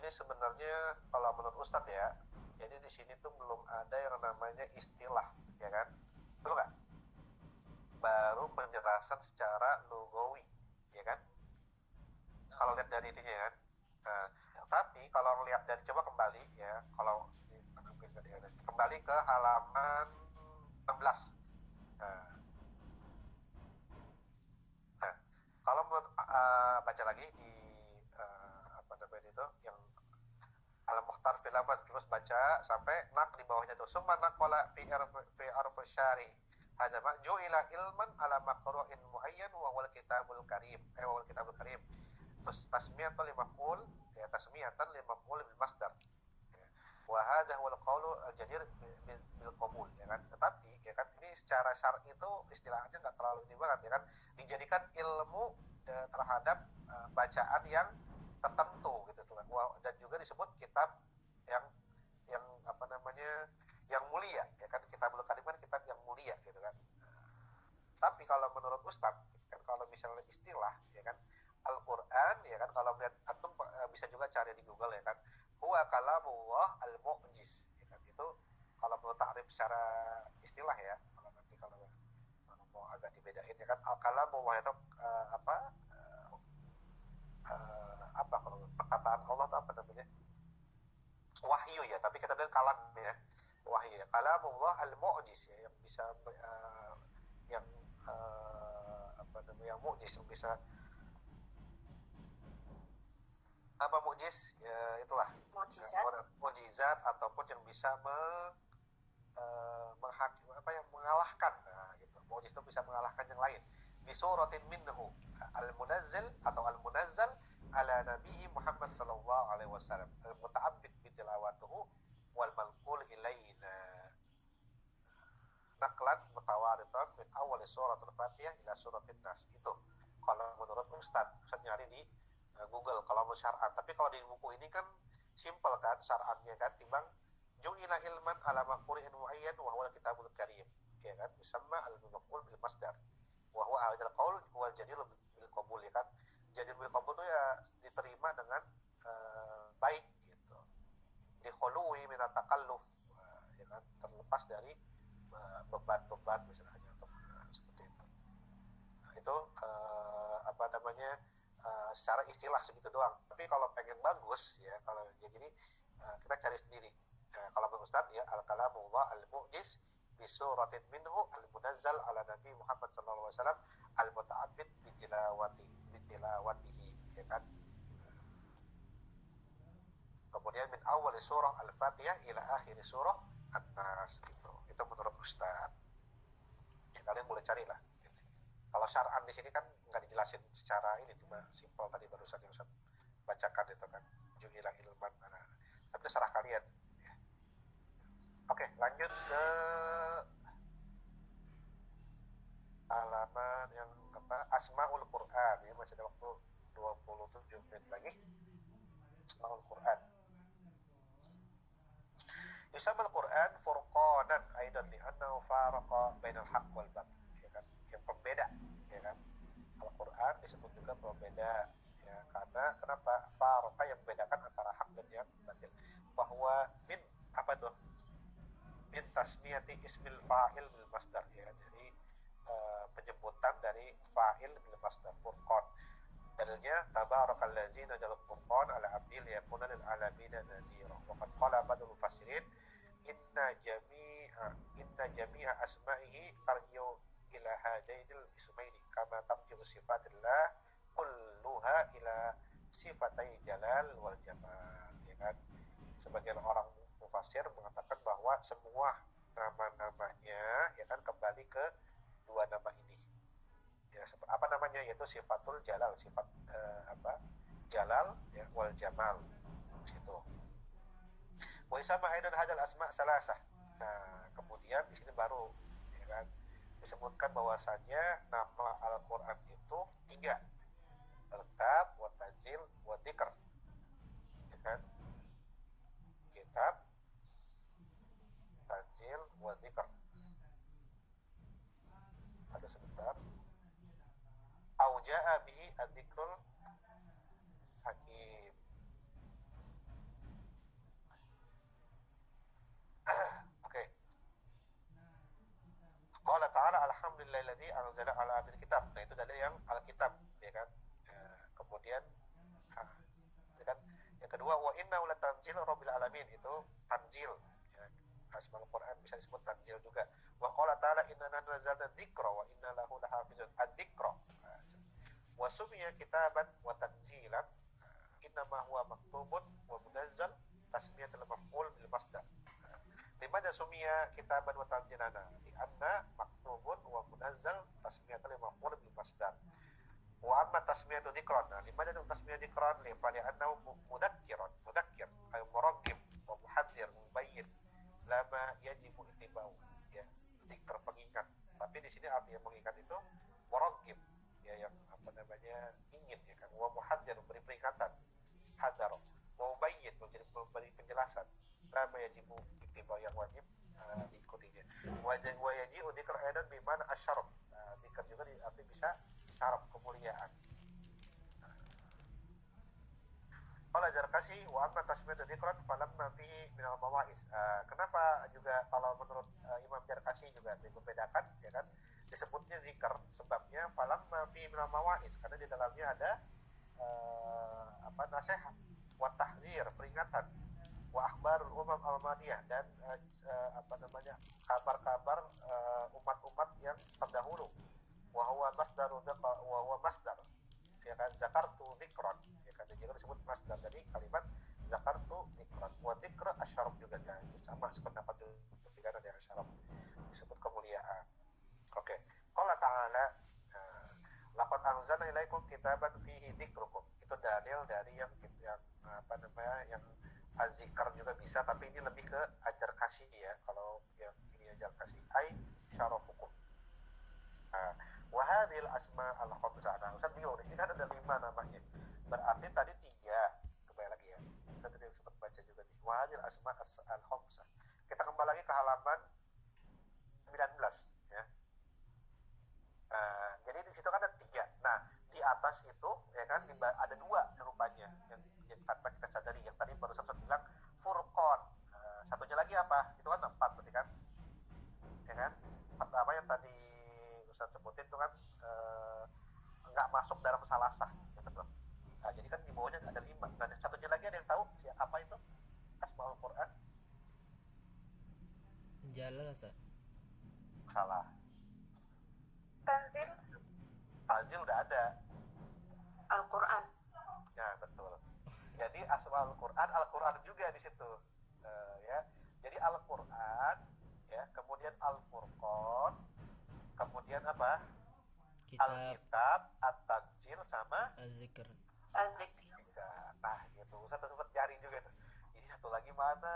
ini sebenarnya kalau menurut Ustadz ya, jadi di sini tuh belum ada yang namanya istilah, ya kan? Betul nggak? Baru penjelasan secara lugawi, ya kan? Kalau lihat dari ininya kan. Nah, tapi kalau lihat dari coba kembali ya, kalau kembali ke halaman 16. Nah, nah kalau menurut baca lagi di apa namanya itu yang Al-Mukhtar fil Lafaz, terus baca sampai nak di bawahnya tuh summa naqala fi arf syari hadza ma ju'ila ilman ala maqru'in muayyan wa wal kitabul karim wa wal kitabul karim, terus tasmiyatan li maf'ul ya, tasmiyatan li maf'ul bil masdar ya. Wa hadza huwal qaulu jadir bil qabul, ya kan. Tetapi ya kan ini secara syar'i itu istilahnya enggak terlalu ini banget, ya kan, dijadikan ilmu terhadap bacaan yang tertentu gitu tuh kan. Dan juga disebut kitab yang apa namanya, yang mulia, ya kan. Kitabul Karim kan kitab yang mulia gitu kan. Tapi kalau menurut Ustadz kan, kalau misalnya istilah ya kan, Al-Quran ya kan, kalau melihat antum bisa juga cari di Google ya kan, huwa kalamullah al-mu'jiz ya kan. Itu kalau menurut ta'rif secara istilah ya, kalau nanti kalau mau agak dibedain ya kan, al-kalamullah itu apa kalau perkataan Allah itu apa namanya, wahyu ya, tapi kita bilang kalam ya, wahyu ya. Kalamullah al-mu'jiz ya, yang bisa yang apa namanya, yang mu'jiz, yang bisa apa mu'jiz ya, itulah mukjizat ataupun yang bisa mengalahkan, nah gitu. Mu'jiz itu bisa mengalahkan yang lain. Bisuratin minhu al-munazzal atau al-munazzal ala Nabi Muhammad sallallahu alaihi wasallam al-muta'abbid bi tilawatuhu wal manqul ilaina naqlan mutawaritan min awal suratul Fatihah ila suratin Nas. Itu kalau menurut Ustaz nyari di Google kalau mau syar'an. Tapi kalau di buku ini kan simple kan syar'annya kan, timbang ju'ila ilman ala maqru'in muayyan wa huwa kitabul karim, ya kan, yusamma al-maf'ul bil masdar wa huwa hadzal qaul wal jadir bil qabul, ya kan. Jadir bil qabul itu ya diterima dengan baik gitu, di khuluwi min at-takalluf, ya kan, terlepas dari beban-beban misalnya untuk seperti itu. Nah, itu apa namanya, secara istilah segitu doang. Tapi kalau pengen bagus ya, kalau ya jadi kita cari sendiri. Kalau menurut Ustaz ya, al-kalamullah al-mu'jiz bi suratin minhu al-munazzal ala Nabi Muhammad sallallahu alaihi wasallam al-muta'abbid bi tilawatihi, ya kan. Kemudian min awal surah Al-Fatihah ila akhir surah An-Nas, gitu. Itu menurut Ustaz. Ya, kalian boleh carilah. Kalau syar'an di sini kan nggak dijelasin secara ini, cuma simpel tadi barusan yang Ustaz bacakan itu kan, ju'ila ilman. Tapi terserah kalian. Ya. Oke, lanjut ke halaman yang Asmaul Quran ya, masih ada waktu 27 menit lagi. Asmaul Quran. Yusammal Quran furqanan aidan li'annahu faraqa bainal haqq wal batil, ya kan, yang pembeda, ya kan. Al-Quran disebut juga pembeda ya, karena kenapa? Faraqa, yang membedakan antara hak dan yang batil. Bahwa min apa tuh? Min tasmiyati ismil fa'il bil masdar, ya, dari penyebutan dari fa'il bil masdar furqan. Dalilnya tabarakallazi nazala al-furqan ala abdil yakuna lil alamin nadhira. Wa qad qala badul mufassirin inna jami'a asma'ihi tarji'u ila hadainil ismaini kama tarji'u sifatillah kulluha ila sifatai jalal wal jamal, ya kan. Sebagian orang mufassir mengatakan bahwa semua nama-namanya ya kan kembali ke dua nama ini. Ya, apa namanya, yaitu sifatul jalal, sifat jalal ya, wal jamal gitu. Wa isama aidan hadzal asma salasah. Nah, kemudian di sini baru ya kan disebutkan bahwasannya nama Al-Qur'an itu 3. Kitab, wa tanzil, wa dzikr. Ya kan? Kitab, tanzil, wa dzikr. Ada sebentar. Au jaa bihi adz-dzikrul hakim. anzala ala abil kitab. Nah itu dalil yang al-kitab, ya kan. Kemudian ya kan, yang kedua wa innahu latanzil rabbil alamin, itu tanzil ya. Asmaul Quran bisa disebut tanzil juga. Wa qala ta'ala inna nazzalna dzikra wa inna lahu lahafizun. Ad-dzikra wa sumiya kitaban wa tanzilan inna ma huwa maktubun wa munazzal tasmiyatul maf'ul bil masdar. Limadha sumiya kitaban wa tanzilana li anna maktubun wa munazzal tasmiyatul maf'ul bil masdar. Wa amma tasmiyatu dzikran, limadha tasmiyatu dzikran li fa li'annahu mudakkir ay muraqqib wa muhaddzir mubayyin lama yajibu ittiba'u, ya, dzikr pengingat. Tapi di sini arti yang mengingat itu muraqqib, ya, yang apa namanya ingin, ya kan. Wa muhaddzir memberi peringatan, hadzar, wa mubayyin memberi penjelasan, lama yajibu ittiba'u yang wajib diikutinya. Wa yajibu dzikr aidan bi mana asyaraf, dzikr juga arti bisa syaraf, kemuliaan. Qala Zarkasi wa amma tasmiyatu dzikran falamma fihi minal mawaiz. Kenapa juga kalau menurut Imam Zarkasi juga dibedakan, ya kan, disebutnya zikr, sebabnya falamma fihi minal mawaiz, karena di dalamnya ada nasihat, wa tahdzir, peringatan, wa akhbarul umam al-madiyah, dan kabar-kabar umat-umat yang terdahulu. Wa huwa masdar, ya kan, zakartu dzikran, ya kan, juga disebut masdar dari kalimat zakartu dzikran. Wa dzikra asyaraf juga, kan, sama sependapat juga ada asyaraf, disebut kemuliaan. Oke. Qala ta'ala laqad anzalna ilaikum kitaban fihi dzikrukum. Itu dalil dari yang yang az-zikr juga bisa, tapi ini lebih ke ajar kasih, ya. Kalau yang ini ajar kasih ai syarafukum. Wa hadhil asma al-khamsah. Nah, Ustaz bingung, di sini kan ada 5 namanya. Berarti tadi 3. Kembali lagi, ya. Kita tadi sempat baca juga nih. Wa hadhil asma al-khamsah. Kita kembali lagi ke halaman 19, ya. Jadi di situ kan ada 3. Nah, di atas itu, ya kan, ada 2 rupanya yang tanpa kita sadari. Yang tadi baru Ustaz bilang Furqan. Satunya lagi apa? Itu kan 4 berarti kan? Ya kan? Pertama yang tadi Ustaz sebutin itu kan nggak masuk dalam salasah, gitu loh. Nah, jadi kan di bawahnya ada 5. Nah, satunya lagi ada yang tahu apa itu Asmaul Quran? Jalal, Ustaz. Salah. Tanzil. Tanzil udah ada. Al-Quran. Ya, betul. Jadi Asmaul Quran, Al-Quran juga di situ, ya. Jadi Al-Quran, ya, kemudian Al-Furqan, kemudian apa? Al-Kitab, At-Tanzil, sama Az-Zikr. Az-Zikr. Nah, gitu. Ustaz sempat cari juga tuh. Ini satu lagi mana?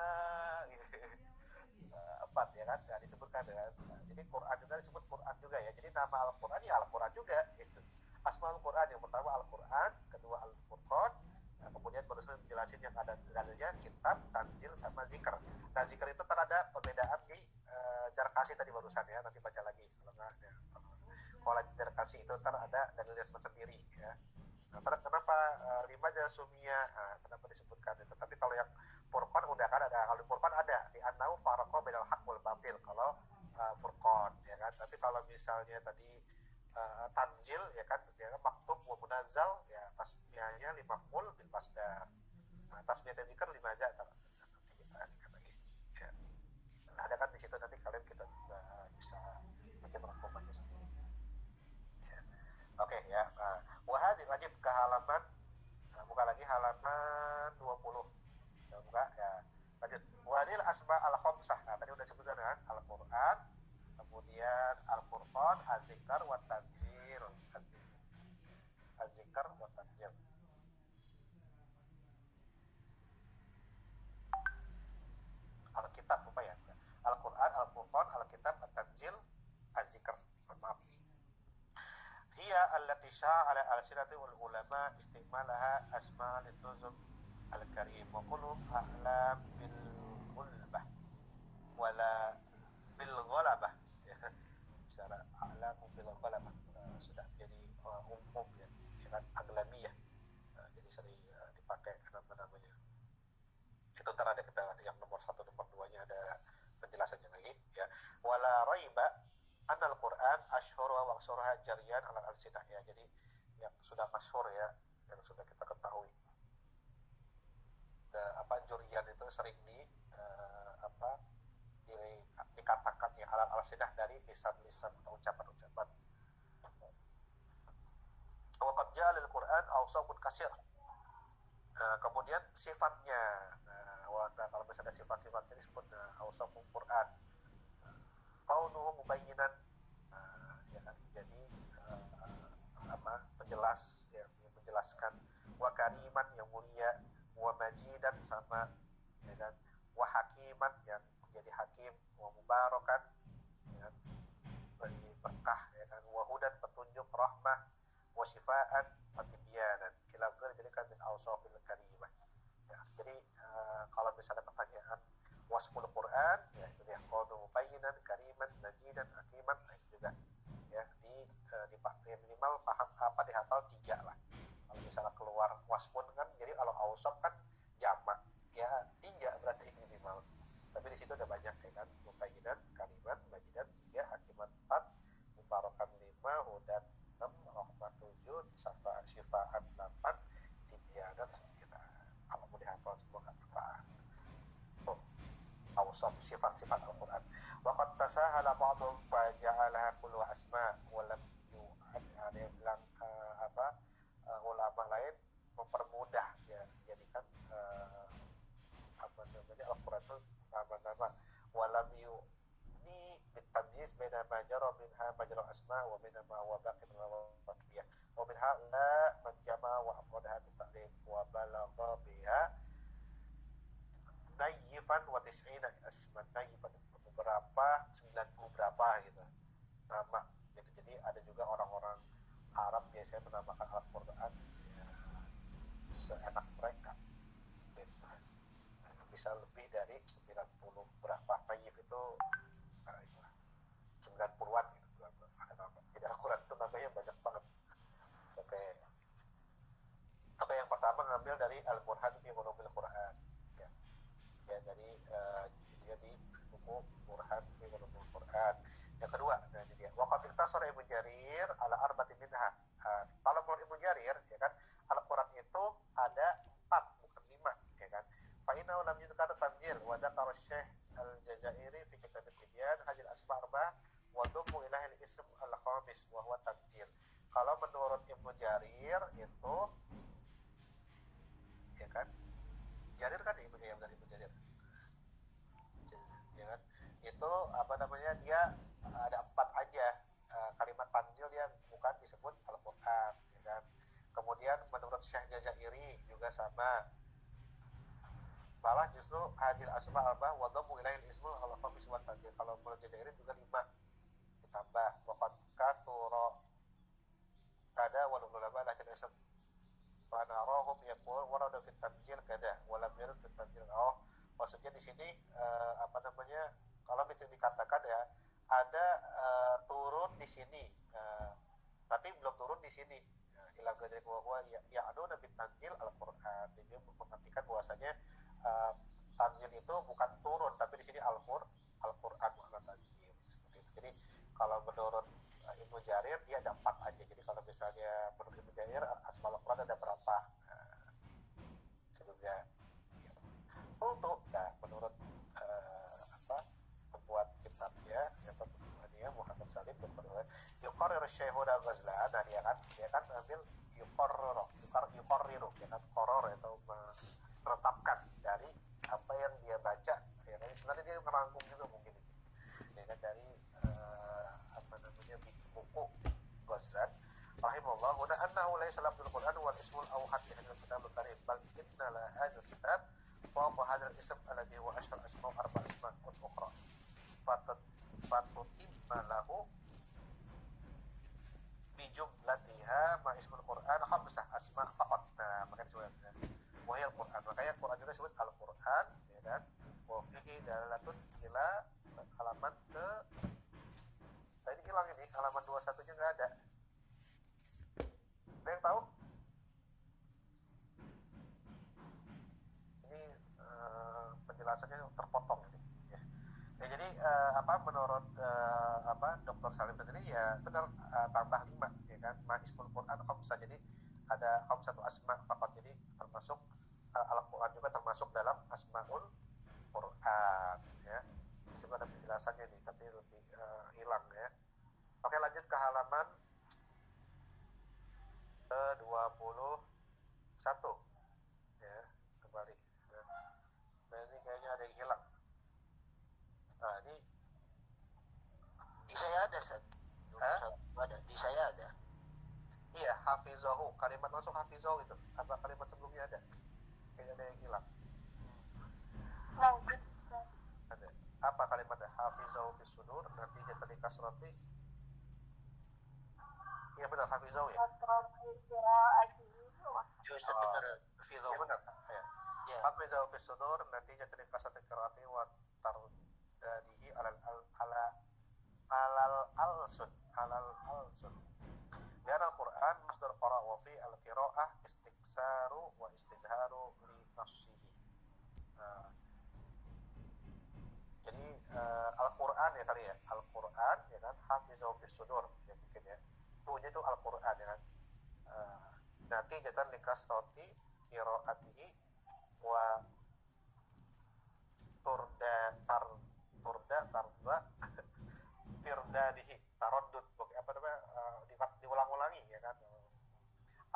4, ya kan? Nggak disebutkan, ya. Nah, jadi Quran juga disebut Quran juga, ya. Jadi nama Al-Quran ya Al-Quran juga, gitu. Asmaul Quran yang pertama Al-Quran, kedua Al-Furqan, nah, kemudian barusan dijelasin yang ada dalilnya kitab, tanzil, sama zikr. Nah, zikr itu terada perbedaan di Zarkasi tadi barusan, ya. Nanti baca lagi kalau nggak ada. Kalau Zarkasi itu ada dalilnya sendiri, ya. Nah, kenapa 5 jasumia? Kenapa disebutkan itu? Tapi kalau yang Furqan udah kan ada. Kalau di Furqan ada di annau faraqo bainal haqq wal batil. Kalau Furqan, ya kan. Tapi kalau misalnya tadi tanzil, ya kan, maktub wa munazzal, ya, tasmiyahnya 5 full bil masdar. Tasmiyah dan zikr 5 aja, nanti kita ingat lagi, ya. Nah, ada kan di situ, nanti kalian kita juga bisa bikin rangkumannya sendiri, ya. Oke, ya. Wahadi lanjut ke halaman, buka lagi halaman 20. Buka, ya. Lanjut. Wahadil asma al-khamsah. Nah, tadi udah sebutkan kan, Al-Quran, kemudian Al-Furqan, Az-Zikr, wa Tanzil. Az-Zikr wa Tanzil. Al-Kitab, lupa, ya. Al-Quran, Al-Furqan, Al-Kitab, At-Tanzil, Az-Zikr. Maaf. Hiya allati sya'ala al-sirati wal ulama istimalaha asma lituzum al-karim wa qulub a'lam bil gulbah wala bil ghalabah, ya. Secara a'lam bil ghalabah sudah jadi umum, ya, kan, aglamiyah. Jadi sering dipakai nama-namanya. Itu ntar ada kita yang nomor 1, nomor 2-nya ada penjelasannya lagi, ya. Wala raiba anal Quran al-ashhur wa waqsurha jariyan ala al-sinah ya. Jadi yang sudah masyhur ya, yang sudah kita ketahui. Jurian itu sering dikatakan ya ala al-sinah dari lisan-lisan atau ucapan-ucapan. Wa qad ja'a lil Qur'an awsafun katsir. Kemudian sifatnya. Kalau misalnya sifat-sifatnya disebut awsaful Qur'an. Kaunuhu mubayyinan, ya kan, jadi penjelas ya, menjelaskan, wa kariman yang mulia, wa majidan sama ya kan, wa hakiman yang menjadi hakim, wa mubarakan ya, beri berkah ya kan, wa hudan petunjuk, rahmah, wa syifaan, wa tibyanan. Ila jadi kan min awsafil karimah. Ya, jadi kalau misalnya pertanyaan wasful Quran, ya itu dia, qawnu mubayyinan, kariman, majidan, hakiman, nah itu juga ya minimal paham dihafal 3 lah. Kalau misalnya keluar wasfun kan, jadi kalau awsaf kan jamak ya 3 berarti minimal. Tapi di situ ada banyak ya kan, mubayyinan, kariman, majidan 3, hakiman 4, mubarakan 5, hudan 6, rahmat 7, syifaan 8, tibyanan 9. Kalau mau dihafal semua nggak apa-apa. Awsaf sifat-sifat Al-Quran. Waqad tasahala ba'dhum faja'alaha kullu asma wa lam yu'ad. Ada yang bilang ulama lain mempermudah ya, jadikan Al-Quran itu nama-nama wa lam yu'ni bitamyiz baina ma jara minha majra asma wa baina ma huwa baqi min al-waqfiyah wa minha la man jama wa afradaha bi ta'lim wa balagha biha nayyifan wa tis'ina asman. Nayyifan beberapa, 90 berapa gitu nama gitu. Jadi ada juga orang-orang Arab biasanya menamakan Al-Quran ya, seenak mereka gitu. Bisa lebih dari 90 berapa. Nayyif itu itulah 90-an gitu. Jadi Al-Quran itu namanya banyak banget. Oke, yang pertama ngambil dari Al-Burhan fi Ulumil Quran ya, dari dia di buku Burhan fi Ulumil Quran. Yang kedua, nah ini dia, wa qad ikhtasara Ibnu Jarir ala arba'in minha. Kalau menurut Ibnu Jarir ya kan, Al-Quran itu ada 4 bukan 5 ya kan. Fa inna lam yudkar tanzil wa dzakara Syekh Al-Jazairi fi kitab Tibyan hadil asma' arba'ah wa dhamu ilahil ism al-khamis wa huwa tanzil. Kalau menurut Ibnu Jarir itu ya kan, Jarir kan Ibnu Jarir ya kan, itu dia ada 4 aja kalimat tanzil yang bukan disebut Al-Quran ya kan. Kemudian menurut Syekh Jazairi juga sama, malah justru hadil asma albah wa dhamu ilahil ismul al-khamis wa tanzil. Kalau menurut Jazairi juga 5 ditambah waqad katsura kada wal ulama la tanasab fa narahum yaqul warada fit tanzil kada wa lam yarid fit tanzil. Maksudnya di sini kalau itu dikatakan ya ada turun di sini tapi belum turun di sini. Ila gadri wa ya'nu nabi tanzil al-Qur'an. Dia mengartikan bahwasanya tanzil itu bukan turun, tapi di sini Al-Qur'an makna tanzil seperti itu. Jadi kalau menurut Ibnu Jarir dia ada 4 aja. Jadi kalau misalnya menurut Ibnu Jarir asmaul Qur'an ada berapa? Sebelumnya untuk menurut pembuat kitabnya Muhammad Salim yuqarrir Syaikhul Ghazlan. Nah dia kan ambil yuqarriru ya kan, qaror atau menetapkan dari apa yang dia baca ya kan. Sebenarnya dia merangkum juga mungkin ya kan, dari buku Ghazlan rahimahullah wa annahu laysa labdul Qur'an wal ismul awhad min al-kitabul karim bal inna la hadzal kitab wa hadzal ism alladhi huwa ashhar asma' arba' asma' ukhra fatutimma lahu bi jumlatiha ma ismul Qur'an khamsah asma' faqat. Nah, makanya disebutnya wahai Al-Quran. Makanya Quran juga disebut Al-Quran ya kan. Wa fihi dalalatun ila halaman ke ini hilang, ini halaman 21-nya enggak ada. Ada yang tahu? Ini penjelasannya terpotong ini ya. Jadi menurut Dr. Salim sendiri ya benar, tambah 5 ya kan, ma ismul Quran khamsah, jadi ada khamsatu asma faqat, jadi termasuk Al-Quran juga termasuk dalam asmaul Quran ya. Coba ada penjelasannya nih tapi lebih hilang ya. Oke, lanjut ke halaman ke 21 ya, kembali ya. Nah ini kayaknya ada yang hilang. Nah ini Di saya ada, Ustaz. Ada. Di saya ada. iya, hafizahu, kalimat langsung hafizahu itu, apa kalimat sebelumnya ada? Kayaknya ada yang hilang. Lanjut. Ada. Apa kalimatnya? Hafizahu fis sudur, nanti dia tadi kasrati. Iya benar, hafizahu ya. Ya, Ustaz benar. Iya benar. Ya. Ya. Hafizahu fis sudur, nanti dia tadi kasrati qiraati wa tardadihi alal alsun. Dan Al-Quran masdar qara wa fi al-qiraah istiksaru wa istizharu li nafsihi. Jadi Al-Quran ya tadi ya, Al-Quran ya kan, hafizahu fis sudur ya mungkin ya, bunyi itu Al-Quran ya kan. Nanti jatan likas roti qiraatihi wa tarda tirdadihi taraddud, apa namanya, diulang-ulangi ya kan,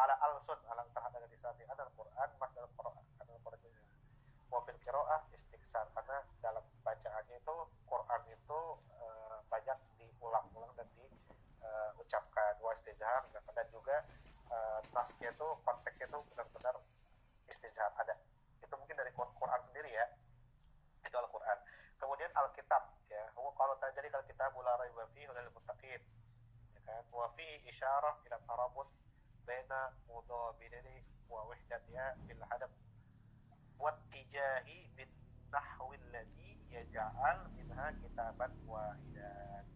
ala alsun, ala terhadap di saat ada Al-Quran masdar Quran, Al-Quran wa fil qiraah istiksar, karena dalam bacaannya itu Quran itu banyak diulang-ulang dan diucapkan, wa istizhar, dan juga nasnya itu, konteksnya itu benar-benar istizhar ada. Itu mungkin dari Quran sendiri ya, itu Al-Quran. Kemudian Alkitab ya, kalau terjadi kalau kita la raiba fihi hudal muttaqin ya kan, wa fihi isyarah ila tarabut baina mudhabini wa wahdatiha bil hadab wa tijahi bin nahwi alladhi yaj'al minha kitaban wahidan.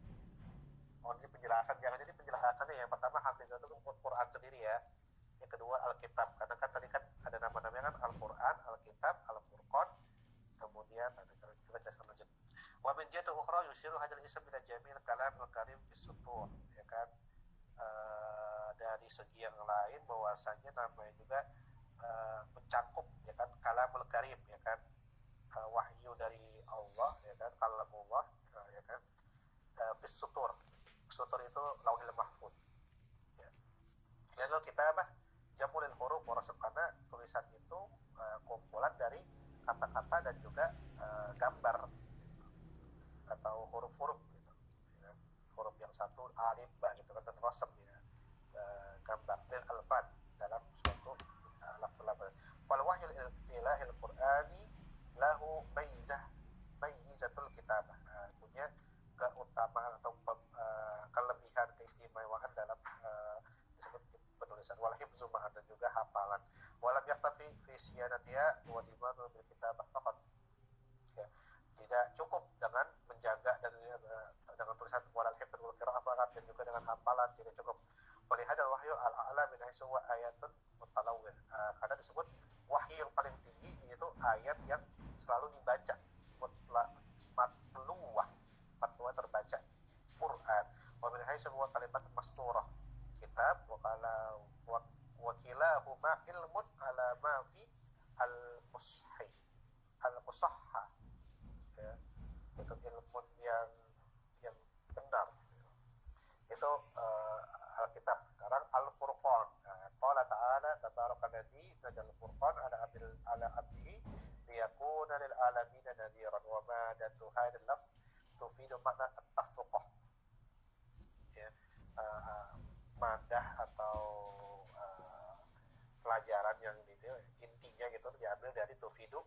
Oh, ini penjelasan, jangan jadi penjelasannya yang pertama hafizah itu Quran sendiri ya, yang kedua Alkitab, karena kan tadi kan ada nama-namanya kan, Al-Quran, Alkitab, Al-Furqan, kemudian ada kita jelaskan lanjut. Wa min jihati ukhra yusiru hadzal ism ila jamil kalam al-karim fi sutur ya kan. Dari segi yang lain bahwasanya namanya juga mencakup ya kan, kalamul karim ya kan, wahyu dari Allah ya kan, kalamullah ya kan, fi sutur. Sutur itu lauhil mahfuz ya. Lalu kita jamul huruf wa rasm, karena tulisan itu kumpulan dari kata-kata dan juga gambar atau huruf-huruf gitu ya. Huruf yang satu alif ba gitu kan, dan rasm ya, gambar lil alfat dalam suatu lafaz. Fal wahyul ilahil qur'ani lahu maizatul kitabah, punya keutamaan atau kelebihan, keistimewaan dalam disebut penulisan, wal hifzu ma'an, dan juga hafalan, walam yaktafi fi siyanatiha wa dimanu bil kitabah faqat ya. Tidak cukup dengan menjaga dan dengan tulisan walal hifz wal qiraah faqat, dan juga dengan hafalan tidak cukup. Walihadal wahyu al-a'la min haitsu wa ayatun mutalawwil, karena disebut wahyu yang paling tinggi yaitu ayat yang selalu dibaca, matluwah terbaca Quran. Wa min haitsu wa kalimat masturah kitab wa kilahuma ilmun ala ma fi al-musahha ya, itu ilmu yang benar itu Alkitab. Sekarang Al-Furqan, qala ta'ala tabarakalladzi nazzala al-furqan ala abdihi liyakuna lil alamin nadhiran, wa ma datu hadzal lafz tufidu makna at-tafaqquh ya. Madah atau pelajaran yang itu intinya gitu diambil dari tufidu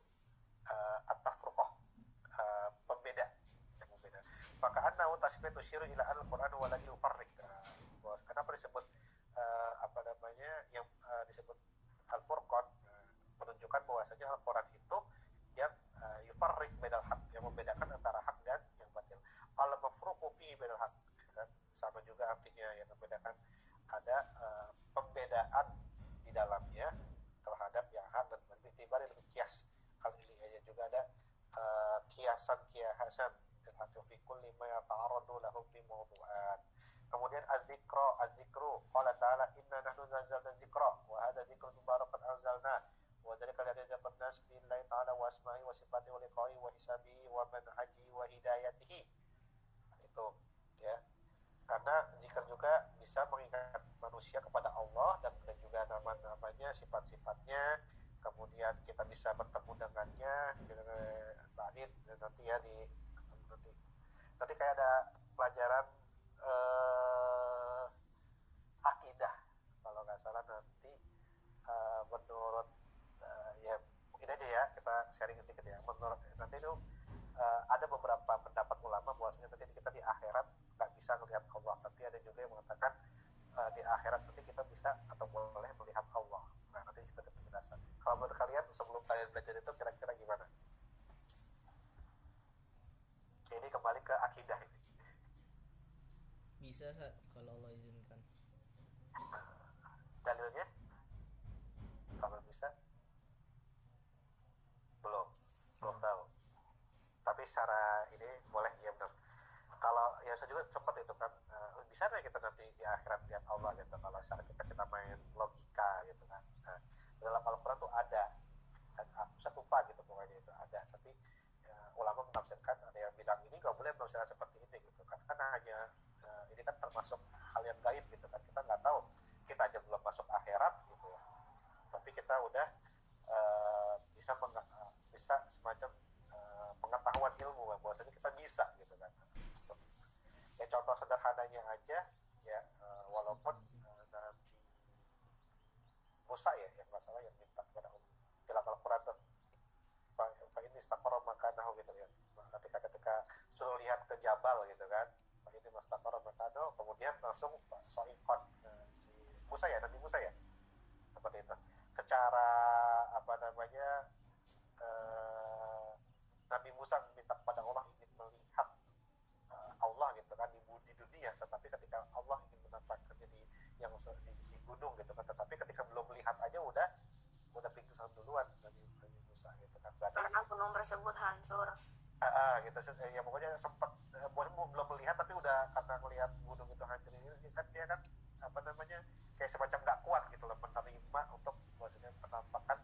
at-tafruqah, pembeda. Maka annahu tasbih tusyiru ila al-Quran wa la yufarriq. Kenapa disebut yang disebut Al-Furqan, menunjukkan bahwasanya Al-Quran itu yang yufarriq bainal haq, yang membedakan antara hak dan yang batil. Al-mafruqu fi bainal haq kan, sama juga artinya yang membedakan, ada pembedaan di dalamnya terhadap yang hak dan batil. Tiba dari kias kali ini juga ada kiasan haqi fi kulli ma yata'arradu lahu bi mawdu'at. Kemudian az-zikru qala ta'ala inna nahnu nazzalna dzikra wa hadha dzikrun mubarakun anzalna wa dzalika liyadzakara an-nas billahi ta'ala wa asma'i wa sifatihi wa liqa'i wa hisabihi wa manhajihi wa hidayatihi. Itu ya. Karena zikir juga bisa mengingat manusia kepada Allah dan juga nama-namanya, sifat-sifatnya. Kemudian kita bisa bertemu dengannya ba'id nanti ya nanti kayak ada pelajaran akidah kalau nggak salah nanti menurut ya ini aja ya kita sharing sedikit ya. Menurut nanti itu ada beberapa pendapat ulama bahwasanya nanti kita di akhirat nggak bisa melihat Allah, tapi ada juga yang mengatakan di akhirat nanti kita bisa atau boleh melihat Allah. Nah nanti kita ada penjelasan. Kalau menurut kalian sebelum kalian belajar itu kira-kira gimana? Ini kembali ke akidah ini. Bisa kalau Allah izinkan. Dalilnya? Kalau bisa? Belum tahu. Tapi secara ini boleh, ya benar. Kalau ya saya juga sempat itu kan bisa nggak kita nanti di akhirat lihat Allah gitu kalau secara kita main logika gitu kan. Nah, dalam Al-Quran tuh ada kan, saya lupa gitu pokoknya itu ada, tapi ulama menafsirkan ada yang bilang ini nggak boleh menafsirkan seperti ini gitu kan, hanya ini kan termasuk hal yang gaib gitu kan, kita nggak tahu, kita aja belum masuk akhirat gitu ya, tapi kita udah bisa semacam pengetahuan ilmu bahwasanya kita bisa gitu kan. Ya contoh sederhananya aja ya, walaupun Nabi Musa ya yang nggak salah yang minta kepada Allah dalam Al-Quran tuh fa ini istaqara makanahu gitu ya, ketika suruh lihat ke jabal gitu kan, fa ini istaqara makanahu, kemudian langsung soikon si Musa ya, Nabi Musa ya seperti itu. Secara apa namanya Nabi Musa minta kepada Allah ingin melihat Allah gitu kan di dunia, tetapi ketika Allah ingin menampakkannya di gunung gitu kan, tetapi ketika belum melihat aja udah pingsan duluan Nabi Musa gitu kan. Berarti karena gunung tersebut hancur. Gitu ya, pokoknya sempat belum melihat tapi udah karena melihat gunung itu hancur ini kan dia kan apa namanya kayak semacam nggak kuat gitu loh menerima untuk maksudnya penampakan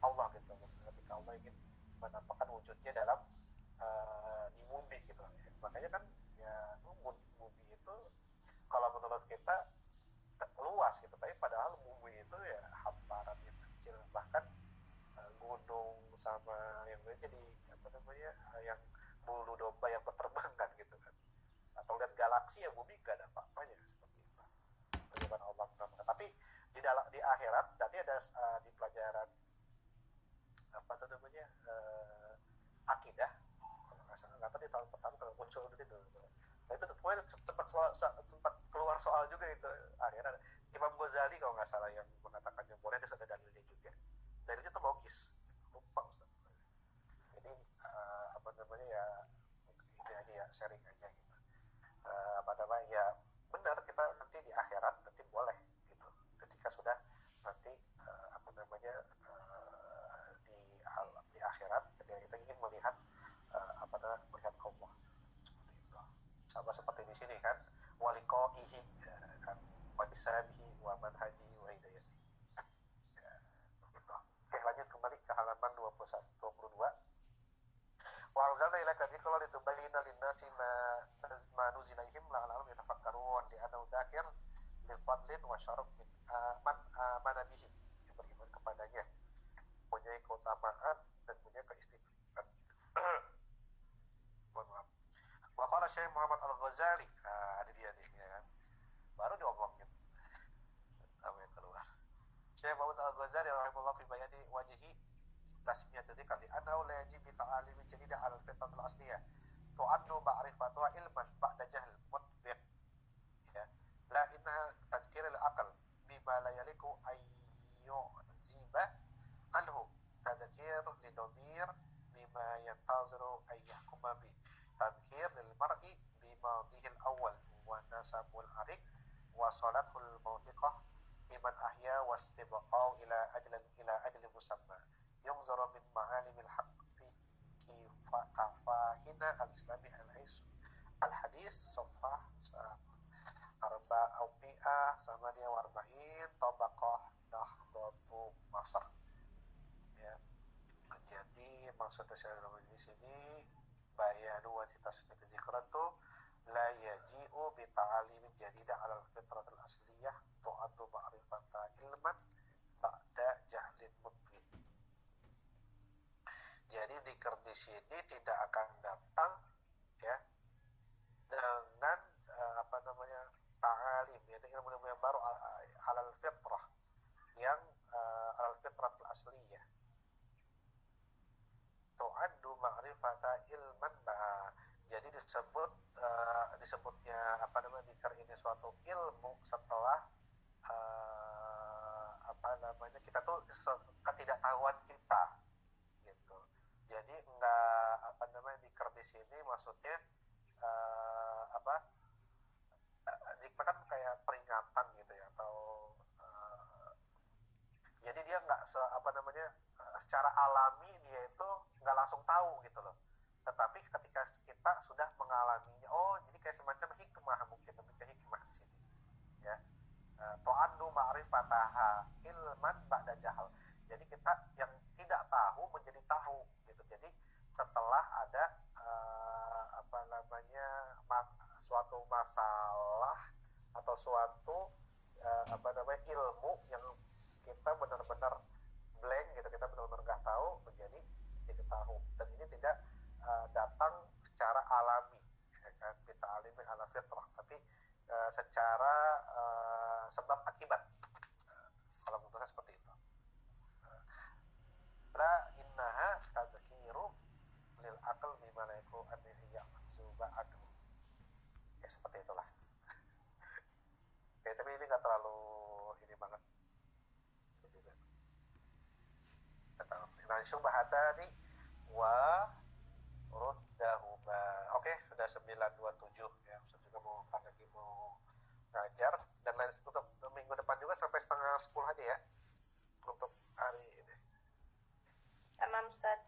Allah gitu, maksudnya ketika Allah ingin menampakkan wujudnya dalam di bumi gitu ya. Makanya kan ya bumi itu kalau menurut kita luas gitu, tapi padahal bumi itu ya hamparan yang kecil, bahkan gunung sama yang lain jadi apa namanya yang bulu domba yang berterbangan gitu kan, atau lihat galaksi ya bumi gak ada apa-apanya seperti itu. Bagaimana Allah menampakkan, tapi di akhirat tadi ada di pelajaran apa tuh namanya akidah kalau nggak salah, nggak tahu di tahun pertama kalau muncul dulu. Nah itu pokoknya sempat keluar soal juga itu akhirnya Imam Ghazali kalau nggak salah yang mengatakan yang boleh, ada dalilnya juga, dalilnya itu logis, lupa Ustaz. Jadi apa namanya ya ini aja ya, sharing aja gitu. Apa namanya ya benar, kita nanti di akhirat nanti boleh gitu ketika sudah nanti apa namanya di akhirat ketika kita ingin melihat apa namanya melihat Allah seperti itu, sama seperti di sini kan waliqaihi kan wadisabihi wa manhaji wa hidayati ya, gitu. Oke, lanjut kembali ke halaman 22. Wa anzalna ilaika dzikra litubayyana lin-nasi ma nuzila ilaihim la'allahum yatafakkarun li annahu dzakir li fadlin wa syaraf man amana bihi, yang beriman kepadanya punya keutamaan dan punya keistimewaan. Mohon maaf. Wa qala Syekh Muhammad Al-Ghazali, ada dia nih ya kan, baru diomongin apa yang keluar. Syekh Muhammad Al-Ghazali rahimahullah fi bayani wajhi tasmiyat dzikr li annahu la yajib bi ta'alim jadida 'ala al-fitrat al-asliyah tu'addu ma'rifatuha ilman ba'da jahl mutbiq ya la inna tadhkir al-aql bima la yaliku ayyuziba anhu tadhkir li dhamir bima yantaziru ayyahkuma bi tadhkir lil mar'i bima bihil awal wa nasabul arik wa salatul mawtiqah biman ahya wastibaqau ila ajli musamma yunzaru min ma'alimil haqq fi kafahina al-islami al-hadis sofah arba'ah samania warba'in tabaqah nahdatu masar. Ya. Jadi maksudnya saya di sini bayanu wa tasbit dzikran tuh la yaji'u bi ta'alimin jadida 'ala al-fitratil asliyah tu'addu ma'rifata ilman ba'da jahlin mubin. Jadi dzikir di sini tidak akan datang ya dengan ta'alim, yaitu ilmu-ilmu yang baru alal fitrah yang alal fitratil asliyah. Tu'addu ma'rifata ilman jadi disebutnya dzikir ini suatu ilmu setelah kita tuh ketidaktahuan kita gitu. Jadi enggak dzikir di sini maksudnya dzikir kan kayak peringatan gitu ya, atau jadi dia nggak secara alami dia itu nggak langsung tahu gitu loh, tetapi ketika kita sudah mengalaminya, oh jadi kayak semacam hikmah, mungkin lebih ke hikmah di sini ya. Tu'addu ma'rifataha ilman ba'da jahal, jadi kita yang tidak tahu menjadi tahu gitu. Jadi setelah ada suatu masalah atau suatu ilmu yang kita benar-benar blank gitu, kita benar-benar nggak tahu, menjadi tidak tahu. Dan ini tidak datang secara alami ya kan, kita alimi ala fitrah, tapi secara sebab akibat. Kalau menurut saya seperti itu. La innaha tadhkiru lil aql bima la yakru an ya'zuba anhu. Ya seperti itulah. Oke, tapi ini nggak terlalu ini banget. Nah, syubhatani wa ruddahuma. Oke, sudah 9:27 ya. Saya juga mau lagi mau ngajar, dan lain untuk minggu depan juga sampai 9:30 aja ya untuk hari ini. Tamam, Ustaz.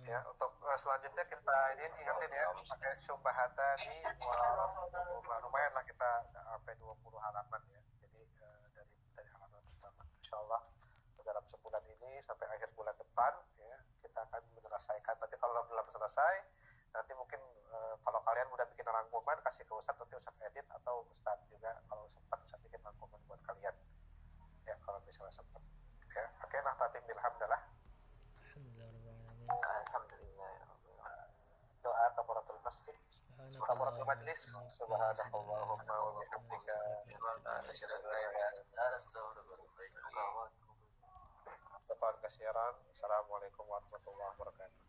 Ya, untuk selanjutnya kita ini ingatin ya, pakai syubhatani wa ruddahuma. Lumayan lah kita sampai 20 halaman ya. Jadi dari halaman pertama. Insyaallah dalam sebulan ini sampai akhir bulan depan ya kita akan menyelesaikan. Tapi kalau belum selesai, nanti mungkin kalau kalian udah bikin rangkuman, kasih ke Ustadz, nanti Ustadz edit, atau Ustadz juga kalau sempat Ustadz bikin rangkuman buat kalian ya kalau misalnya sempat ya. Oke, nah tatim bilhamdalah. Alhamdulillah. Doa kafaratul masjid, kafaratul majlis. Subhanallahumma wa bihamdika Asyhadu an la ilaha illa anta astaghfiruka wa atubu ilaik. Assalamualaikum warahmatullahi wabarakatuh.